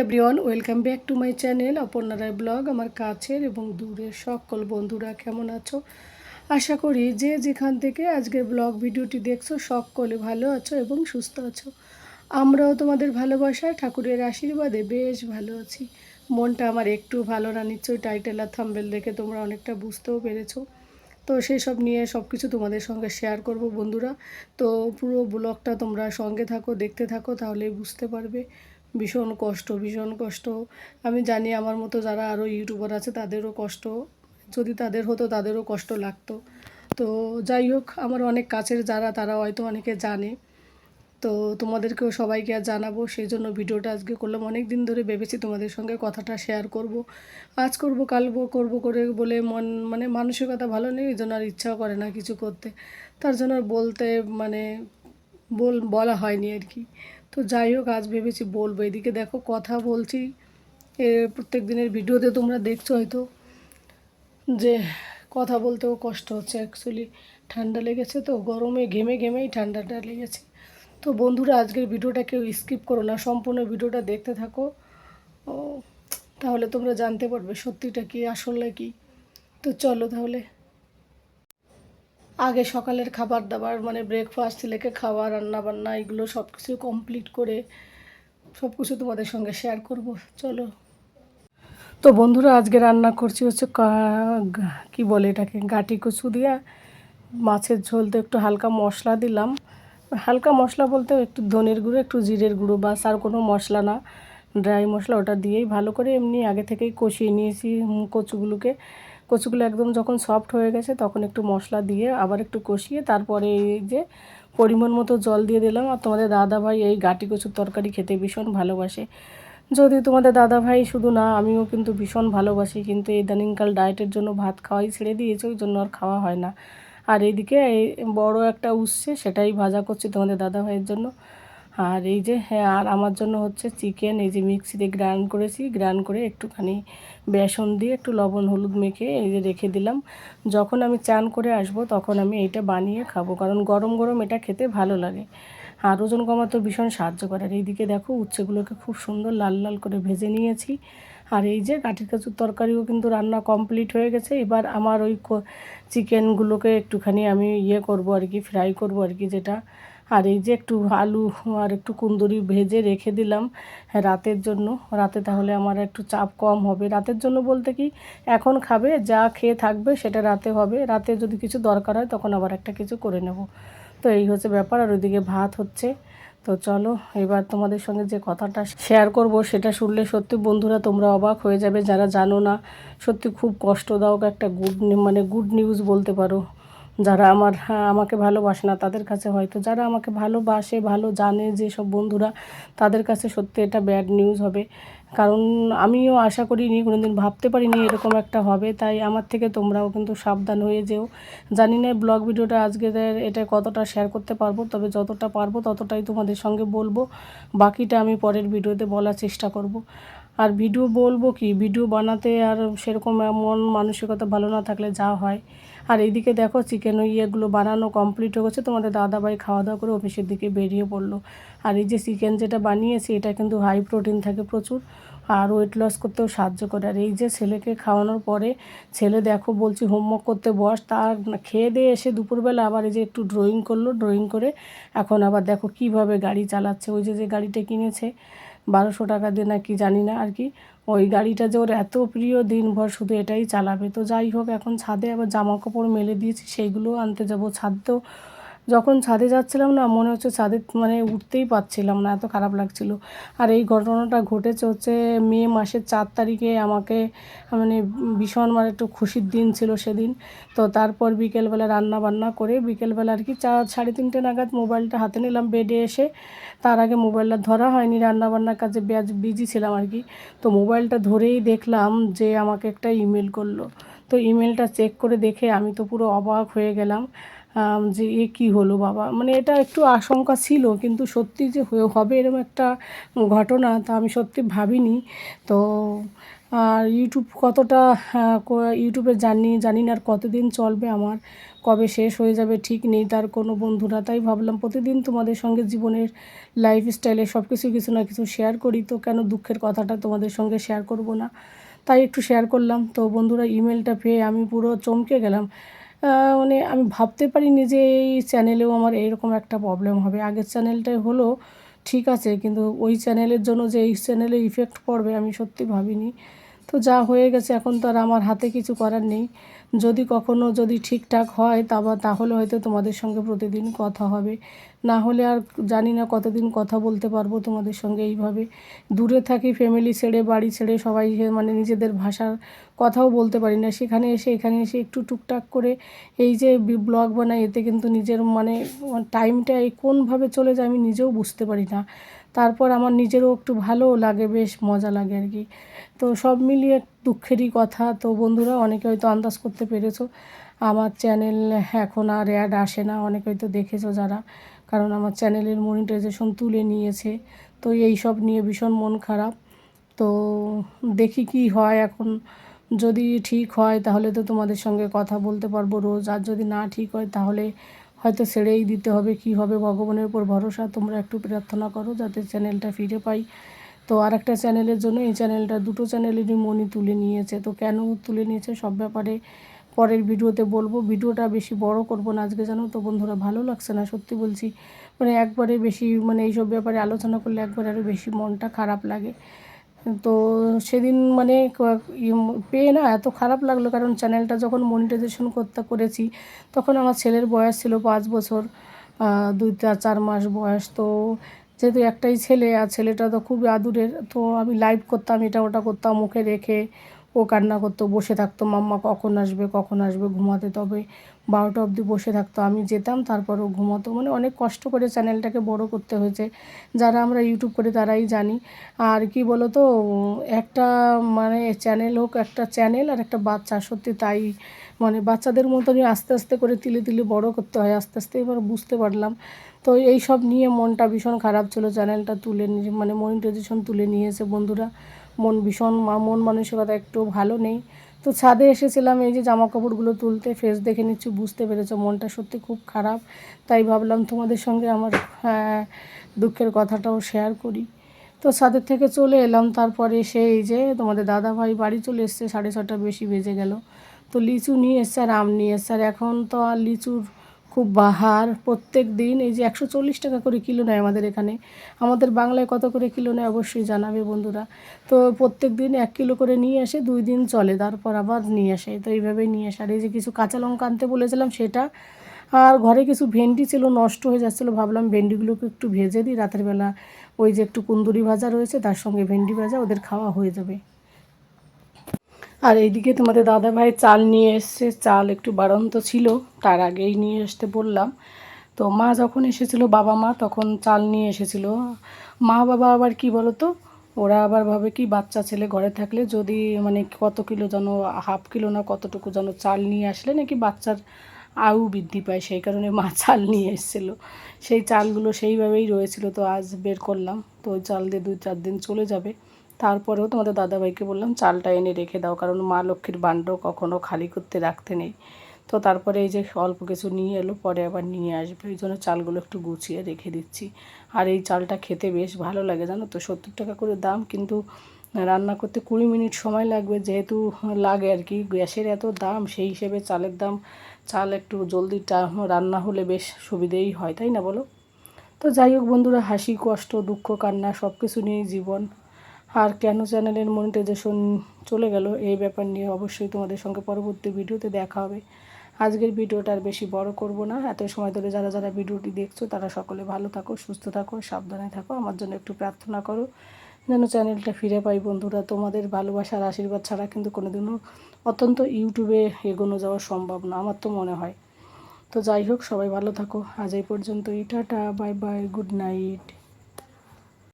Everyone, welcome back to my channel Aparna Roy blog. আমার কাছের এবং দূরের সকল বন্ধুরা কেমন আছো? আশা করি যে যেখান থেকে আজকের ব্লগ ভিডিওটি দেখছো সকলে ভালো আছো এবং সুস্থ আছো। আমরাও তোমাদের ভালোবাসায় ঠাকুরের আশীর্বাদে বেশ ভালো আছি। মনটা আমার একটু ভালো না, নিশ্চয়ই টাইটেল আর থাম্বনেল দেখে তোমরা অনেকটা বুঝতেও পেরেছো। তো সেই সব নিয়ে সব কিছু তোমাদের সঙ্গে শেয়ার করব বন্ধুরা। তো পুরো ব্লগটা তোমরা সঙ্গে থাকো, দেখতে থাকো, তাহলেই বুঝতে পারবে। ভীষণ কষ্ট, ভীষণ কষ্ট। আমি জানি আমার মতো যারা আরও ইউটিউবার আছে তাদেরও কষ্ট, যদি তাদের হতো তাদেরও কষ্ট লাগতো। তো যাই হোক, আমার অনেক কাছের যারা, তারা হয়তো অনেকে জানে। তো তোমাদেরকেও সবাইকে আর জানাবো, সেই জন্য ভিডিওটা আজকে করলাম। অনেক দিন ধরে ভেবেছি তোমাদের সঙ্গে কথাটা শেয়ার করব। আজ করব, কাল করব করে বলে মানসিকতা ভালো নেই, এই জন্য আর ইচ্ছাও করে না কিছু করতে। তার জন্য আর বলতে বলা হয়নি আর কি। তো যাই হোক, আজ ভেবেছি বলবো। এদিকে দেখো কথা বলছি, প্রত্যেক দিনের ভিডিওতে তোমরা দেখছো হয়তো যে কথা বলতেও কষ্ট হচ্ছে। অ্যাকচুয়ালি ঠান্ডা লেগেছে, তো গরমে ঘেমে ঘেমেই ঠান্ডাটা লেগেছে। তো বন্ধুরা, আজকের ভিডিওটা কেউ স্কিপ করো না, সম্পূর্ণ ভিডিওটা দেখতে থাকো। ও, তাহলে তোমরা জানতে পারবে সত্যিটা কি, আসলে কি। তো চলো তাহলে। আগে সকালের খাবার দাবার ব্রেকফাস্ট থেকে খাওয়া, রান্না বান্না, এগুলো সব কিছু কমপ্লিট করে সব কিছু তোমাদের সঙ্গে শেয়ার করব। চলো। তো বন্ধুরা, আজকে রান্না করছি হচ্ছে কি বলে এটাকে, গাটি কচু দিয়া মাছের ঝোল। তো একটু হালকা মশলা দিলাম, হালকা মশলা বলতে একটু ধনের গুঁড়ো, একটু জিরের গুঁড়ো, বাস, আর কোনো মশলা না, ড্রাই মশলা। ওটা দিয়েই ভালো করে এমনি আগে থেকেই কষিয়ে নিয়েছি কচুগুলো একদম যখন সফট হয়ে গেছে তখন একটু মশলা দিয়ে আবার একটু কষিয়ে তারপরে এই যে পরিমাণ মতো জল দিয়ে দিলাম। আর তোমাদের দাদাভাই এই গাটি কচুর তরকারি খেতে ভীষণ ভালোবাসে। যদি তোমাদের দাদাভাই শুধু না, আমিও কিন্তু ভীষণ ভালোবাসি, কিন্তু ইদানিংকাল ডায়েটের জন্য ভাত খাওয়াই ছেড়ে দিয়েছে, ওই জন্য আর খাওয়া হয় না। আর এইদিকে এই বড় একটা উচ্ছে, সেটাই ভাজা করছি তোমাদের দাদাভাইয়ের জন্য। আর এই যে হ্যাঁ, আর আমার জন্য হচ্ছে চিকেন, এই যে মিক্সিতে গ্রাইন্ড করেছি, গ্রাইন্ড করে একটুখানি বেসন দিয়ে একটু লবণ হলুদ মেখে এই যে রেখে দিলাম। যখন আমি চান করে আসব তখন আমি এইটা বানিয়ে খাবো, কারণ গরম গরম এটা খেতে ভালো লাগে আর ওজন কমাতেও ভীষণ সাহায্য করে। আর এইদিকে দেখো উচ্ছেগুলোকে খুব সুন্দর লাল লাল করে ভেজে নিয়েছি। আর এই যে কাঠির কচুর তরকারিও কিন্তু রান্না কমপ্লিট হয়ে গেছে। এবার আমার ওই চিকেনগুলোকে একটুখানি আমি করব আর কি, ফ্রাই করব আর কি, যেটা। আর এই যে একটু আলু আর একটু কুন্দুরি ভেজে রেখে দিলাম রাতের জন্য। রাতে তাহলে আমার একটু চাপ কম হবে। রাতের জন্য বলতে কি, এখন খাবে যা খেয়ে থাকবে সেটা রাতে হবে, রাতে যদি কিছু দরকার হয় তখন আবার একটা কিছু করে নেব। তো এই হচ্ছে ব্যাপার। আর ওইদিকে ভাত হচ্ছে। তো চলো, এবার তোমাদের সঙ্গে যে কথাটা শেয়ার করব সেটা শুনলে সত্যি বন্ধুরা তোমরা অবাক হয়ে যাবে, যারা জানো না। সত্যি খুব কষ্টদায়ক একটা গুড নিউজ বলতে পারো। যারা আমাকে ভালোবাসে না তাদের কাছে হয়তো, যারা আমাকে ভালোবাসে, ভালো জানে যেসব বন্ধুরা, তাদের কাছে সত্যি এটা ব্যাড নিউজ হবে। কারণ আমিও আশা করিনি, কোনোদিন ভাবতে পারিনি এরকম একটা হবে। তাই আমার থেকে তোমরাও কিন্তু সাবধান হয়ে যেও। জানি না ব্লগ ভিডিওটা আজকে এটা কতটা শেয়ার করতে পারবো, তবে যতটা পারবো ততটাই তোমাদের সঙ্গে বলবো। বাকিটা আমি পরের ভিডিওতে বলার চেষ্টা করব। আর ভিডিও বলবো কি, ভিডিও বানাতে আর সেরকম মন মানসিকতা ভালো না থাকলে যা হয়। আর এইদিকে দেখো চিকেন ইয়েগুলো বানানো কমপ্লিট হয়ে গেছে। তোমাদের দাদাভাই খাওয়া দাওয়া করে অফিসের দিকে বেরিয়ে পড়লো। আর এই যে চিকেন যেটা বানিয়েছি এটা কিন্তু হাই প্রোটিন থাকে প্রচুর, আর ওয়েট লস করতেও সাহায্য করে। আর এই যে ছেলেকে খাওয়ানোর পরে, ছেলে দেখো বলছি হোমওয়ার্ক করতে বস, তার খেয়ে দিয়ে এসে দুপুরবেলা আবার এই যে একটু ড্রয়িং করলো, ড্রয়িং করে এখন আবার দেখো কিভাবে গাড়ি চালাচ্ছে। ওই যে গাড়িটা কিনেছে 1200 টাকা দিয়ে না কি জানি না আর কি, ওই গাড়িটা যে ওর এত প্রিয়, দিনভর শুধু এটাই চালাবে। তো যাই হোক, এখন ছাদে আবার জামা কাপড় মেলে দিয়েছি, সেইগুলোও আনতে যাবো। ছাদ যখন ছাদে যাচ্ছিলাম না, মনে হচ্ছে ছাদে উঠতেই পারছিলাম না, এত খারাপ লাগছিল। আর এই ঘটনাটা ঘটেছে হচ্ছে মে মাসের 4 তারিখে। আমাকে ভীষণ একটু খুশির দিন ছিল সেদিন। তো তারপর বিকেলবেলা রান্না বান্না করে বিকেলবেলা আর কি 3:30 নাগাদ মোবাইলটা হাতে নিলাম বেডে এসে। তার আগে মোবাইলটা ধরা হয়নি, রান্নাবান্নার কাজে বিজি ছিলাম আর কি। তো মোবাইলটা ধরেই দেখলাম যে আমাকে একটা ইমেল করলো। তো ইমেলটা চেক করে দেখে আমি তো পুরো অবাক হয়ে গেলাম, যে কী হলো বাবা। এটা একটু আশঙ্কা ছিল, কিন্তু সত্যি যে হবে এরকম একটা ঘটনা তা আমি সত্যি ভাবিনি। তো আর ইউটিউব কতটা ইউটিউবে জানি না আর কতদিন চলবে আমার, কবে শেষ হয়ে যাবে ঠিক নেই তার কোনো বন্ধুরা। তাই ভাবলাম প্রতিদিন তোমাদের সঙ্গে জীবনের লাইফস্টাইলে সব কিছু না কিছু শেয়ার করি, তো কেন দুঃখের কথাটা তোমাদের সঙ্গে শেয়ার করব না, তাই একটু শেয়ার করলাম। তো বন্ধুরা ইমেলটা পেয়ে আমি পুরো চমকে গেলাম। মানে আমি ভাবতে পারিনি যে এই চ্যানেলেও আমার এরকম একটা প্রবলেম হবে। আগের চ্যানেলটাই হলো ঠিক আছে, কিন্তু ওই চ্যানেলের জন্য যে এই চ্যানেলে ইফেক্ট পড়বে আমি সত্যি ভাবিনি। তো যা হয়ে গেছে এখন তো আর আমার হাতে কিছু করার নেই। যদি কখনো যদি ঠিকঠাক হয় তাহলে হয়তো তোমাদের সঙ্গে প্রতিদিন কথা হবে, না হলে আর জানি না কতদিন কথা বলতে পারবো তোমাদের সঙ্গে এইভাবে। দূরে থাকি, ফ্যামিলি ছেড়ে বাড়ি ছেড়ে সবাই মানে নিজেদের ভাষার কথাও বলতে পারি না। এখানে এসে একটু টুকটাক করে এই যে ব্লগ বানাই, এতে কিন্তু নিজের মানে টাইমটা এই কোনভাবে চলে যায় আমি নিজেও বুঝতে পারি না। তারপর আমার নিজেরও একটু ভালোও লাগে, বেশ মজা লাগে আর কি। তো সব মিলিয়ে দুঃখেরই কথা। তো বন্ধুরা অনেকে হয়তো আন্দাজ করতে পেরেছো আমার চ্যানেল এখন আর অ্যাড আসে না, অনেকে হয়তো দেখেছো যারা, কারণ আমার চ্যানেলের মনিটাইজেশন তুলে নিয়েছে। তো এই সব নিয়ে ভীষণ মন খারাপ। তো দেখি কি হয় এখন, যদি ঠিক হয় তাহলে তো তোমাদের সঙ্গে কথা বলতে পারবো রোজ, আর যদি না ঠিক হয় তাহলে হয়তো ছেড়েই দিতে হবে। কি হবে ভগবানের উপর ভরসা, তোমরা একটু প্রার্থনা করো যাতে চ্যানেলটা ফিরে পাই। তো আর একটা চ্যানেলের জন্য এই চ্যানেলটা, দুটো চ্যানেলেরই মনি তুলে নিয়েছে। তো কেন তুলে নিয়েছে সব ব্যাপারে পরের ভিডিওতে বলবো। ভিডিওটা বেশি বড় করব না আজকে, জানো তো বন্ধুরা ভালো লাগছে না সত্যি বলছি। মানে একবারে বেশি মানে এইসব ব্যাপারে আলোচনা করলে একবারে আরও বেশি মনটা খারাপ লাগে। তো সেদিন মানে পেয়ে না এত খারাপ লাগলো, কারণ চ্যানেলটা যখন মনিটাইজেশন করেছি তখন আমার ছেলের বয়স ছিল 5 বছর 2-4 মাস বয়স। তো যেহেতু একটাই ছেলে, আর ছেলেটা তো খুবই আদুরের, তো আমি লাইভ করতাম, এটা ওটা করতাম মুখে রেখে, ও কান্না করতো, বসে থাকতো মাম্মা কখন আসবে ঘুমাতে, তবে 12টা অবধি বসে থাকতো। আমি যেতাম, তারপর ও ঘুমাতো। মানে অনেক কষ্ট করে চ্যানেলটাকে বড় করতে হয়েছে, যারা আমরা ইউটিউব করে তারাই জানি। আর কি বলো তো, একটা মানে চ্যানেল হোক, একটা চ্যানেল আর একটা বাচ্চা, সত্যি তাই। মানে বাচ্চাদের মতনই আস্তে আস্তে করে তিলে তিলে বড় করতে হয়, আস্তে আস্তে এবার বুঝতে পারলাম। তো এই সব নিয়ে মনটা ভীষণ খারাপ ছিল। চ্যানেলটা তুলে নিয়ে মানে মনিটাইজেশন তুলে নিয়েছে বন্ধুরা, মন মানসিকতা একটু ভালো নেই। তো ছাদে এসেছিলাম এই যে জামা কাপড়গুলো তুলতে, ফেস দেখে নিচ্ছি, বুঝতে পেরেছো মনটা সত্যি খুব খারাপ। তাই ভাবলাম তোমাদের সঙ্গে আমার দুঃখের কথাটাও শেয়ার করি। তো ছাদের থেকে চলে এলাম, তারপরে সেই যে তোমাদের দাদাভাই বাড়ি চলে এসছে, 6:30 বেশি বেজে গেল। তো লিচু নিয়ে এসছে আর আম নিয়ে এসছে, আর এখন তো আর লিচুর খুব বাহার। প্রত্যেক দিন এই যে 140 টাকা করে কিলো নেয় আমাদের এখানে, আমাদের বাংলায় কত করে কিলো নেয় অবশ্যই জানাবে বন্ধুরা। তো প্রত্যেক দিন 1 কিলো করে নিয়ে আসে, 2 দিন চলে, তারপর আবার নিয়ে আসে। তো এইভাবেই নিয়ে আসে। আর এই যে কিছু কাঁচা লঙ্কা আনতে বলেছিলাম সেটা, আর ঘরে কিছু ভেন্ডি ছিল নষ্ট হয়ে যাচ্ছিলো, ভাবলাম ভেন্ডিগুলোকে একটু ভেজে দিই রাতের বেলা। ওই যে একটু কুন্দুরি ভাজা রয়েছে, তার সঙ্গে ভেন্ডি ভাজা, ওদের খাওয়া হয়ে যাবে। আর এইদিকে তোমাদের দাদাভাই চাল নিয়ে এসছে, চাল একটু বাড়ন্ত ছিল, তার আগেই নিয়ে আসতে বললাম। তো মা যখন এসেছিলো, বাবা মা, তখন চাল নিয়ে এসেছিলো। মা বাবা আবার কি বলো তো, ওরা আবার ভাবে কি বাচ্চা ছেলে ঘরে থাকলে যদি মানে কত কিলো যেন, হাফ কিলো না কতটুকু যেন চাল নিয়ে আসলে নাকি বাচ্চার আয়ু বৃদ্ধি পায়, সেই কারণে মা চাল নিয়ে এসেছিলো। সেই চালগুলো সেইভাবেই রয়েছিল, তো আজ বের করলাম। তো ওই চাল দিয়ে 2-4 দিন চলে যাবে। তারপরেও তোমাদের দাদাভাইকে বললাম চালটা এনে রেখে দাও, কারণ মা লক্ষ্মীর ভাণ্ড কখনও খালি করতে রাখতে নেই। তো তারপরে এই যে অল্প কিছু নিয়ে এলো, পরে আবার নিয়ে আসবে, এই জন্য চালগুলো একটু গুছিয়ে রেখে দিচ্ছি। আর এই চালটা খেতে বেশ ভালো লাগে জানো তো, 70 টাকা করে দাম, কিন্তু রান্না করতে 20 মিনিট সময় লাগবে, যেহেতু লাগে আর কি, গ্যাসের এত দাম, সেই হিসেবে চালের দাম। চাল একটু জলদি রান্না হলে বেশ সুবিধেই হয়, তাই না বলো? তো যাই হোক বন্ধুরা, হাসি কষ্ট দুঃখ কান্না সব কিছু নিয়েই জীবন। আর কেন চ্যানেলের মনিটাইজেশন চলে গেল, এই ব্যাপার নিয়ে অবশ্যই তোমাদের সঙ্গে পরবর্তী ভিডিওতে দেখা হবে। আজকের ভিডিওটা আর বেশি বড় করব না। এত সময় ধরে যারা যারা ভিডিওটি দেখছো তারা সকলে ভালো থাকো, সুস্থ থাকো, সাবধানে থাকো। আমার জন্য একটু প্রার্থনা করো যেন চ্যানেলটা ফিরে পাই বন্ধুরা। তোমাদের ভালোবাসার আশীর্বাদ ছাড়া কিন্তু কোনোদিনও অত্যন্ত ইউটিউবে এগোনো যাওয়া সম্ভব না, আমার তো মনে হয়। তো যাই হোক, সবাই ভালো থাকো। আজ এই পর্যন্তই, tata, bye bye, good night.